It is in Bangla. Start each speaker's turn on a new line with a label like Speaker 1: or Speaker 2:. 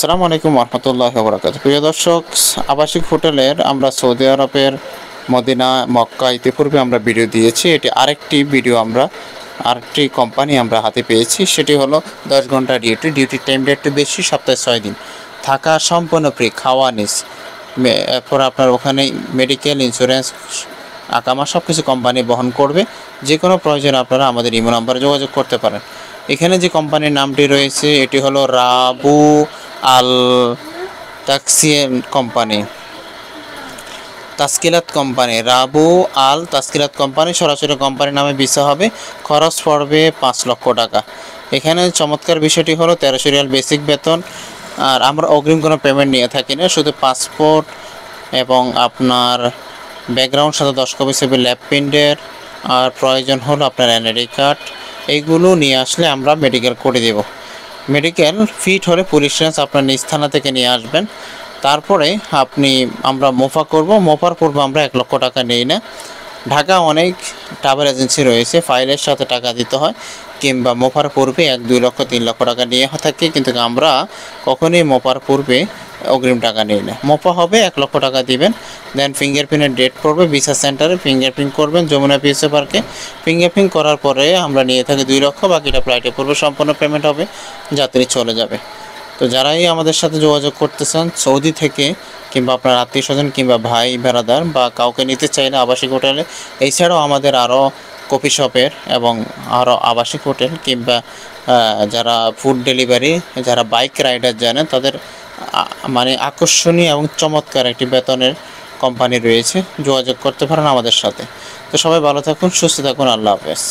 Speaker 1: আসসালামু আলাইকুম রহমতুল্লাহি ওয়া বারাকাতুহু। প্রিয় দর্শক, আবাসিক হোটেলের আমরা সৌদি আরবের মদিনা, মক্কা ইতিপূর্বে আমরা ভিডিও দিয়েছি। এটি আরেকটি কোম্পানি আমরা হাতে পেয়েছি। সেটি হলো 10 ঘন্টা ডিউটির টাইমটা একটু বেশি, সপ্তাহে 6 দিন থাকা সম্পূর্ণ ফ্রি, খাওয়া নিস। এরপর আপনার ওখানে মেডিকেল ইন্স্যুরেন্স, আকামা সব কিছু কোম্পানি বহন করবে। যে কোনো প্রয়োজনে আপনারা আমাদের ইমো নাম্বারে যোগাযোগ করতে পারেন। এখানে যে কোম্পানির নামটি রয়েছে এটি হলো রাবু আল তাস্কিলাত কোম্পানি। রাবু আল তাস্কিলাত কোম্পানি, সরাসরি কোম্পানির নামে ভিসা হবে। খরচ পড়বে 5 লক্ষ টাকা। এখানে চমৎকার বিষয়টি হলো 1300 রিয়াল বেসিক বেতন। আর আমরা অগ্রিম কোনো পেমেন্ট নিয়ে থাকি না, শুধু পাসপোর্ট এবং আপনার ব্যাকগ্রাউন্ড সাথে 10 কপি ছবি, ল্যাব প্রিন্টের, আর প্রয়োজন হলো আপনার এনআইডি কার্ড। এইগুলো নিয়ে আসলে আমরা মেডিকেল করে দেব। মেডিকেল ফিট হলে পুলিশ রেঞ্জ আপনার নিজ থানা থেকে নিয়ে আসবেন। তারপরে আমরা মোফা করব। মোফার পূর্বে আমরা 1 লক্ষ টাকা নেই না। ঢাকা অনেক ট্রাভেল এজেন্সি রয়েছে, ফাইলের সাথে টাকা দিতে হয়, কিংবা মোফার পূর্বে 1-2 লক্ষ 3 লক্ষ টাকা নিয়ে থাকি, কিন্তু আমরা কখনোই মোফার পূর্বে অগ্রিম টাকা নেই না। মোফা হবে 1 লক্ষ টাকা দিবেন, দেন ফিঙ্গারপ্রিন্টের ডেট পড়বে, ভিসা সেন্টারে ফিঙ্গারপ্রিন্ট করবেন যমুনা পিএসএ পার্কে। ফিঙ্গারপ্রিন্ট করার পরে আমরা নিয়ে থাকি 2 লক্ষ, বাকিটা ফ্লাইটে পূর্বে সম্পূর্ণ পেমেন্ট হবে, যাত্রী চলে যাবে। তো যারাই আমাদের সাথে যোগাযোগ করতে চান সৌদি থেকে, কিংবা আপনার আত্মীয় স্বজন কিংবা ভাই বেড়াদার বা কাউকে নিতে চাইলে আবাসিক হোটেলে, এছাড়াও আমাদের আরও কফি শপের এবং আরও আবাসিক হোটেল, কিংবা যারা ফুড ডেলিভারি, যারা বাইক রাইডার জানেন, তাদের আকর্ষণীয় এবং চমৎকার একটি বেতনের কোম্পানি রয়েছে। যোগাযোগ করতে পারেন আমাদের সাথে। তো সবাই ভালো থাকুন, সুস্থ থাকুন, আল্লাহ হাফেজ।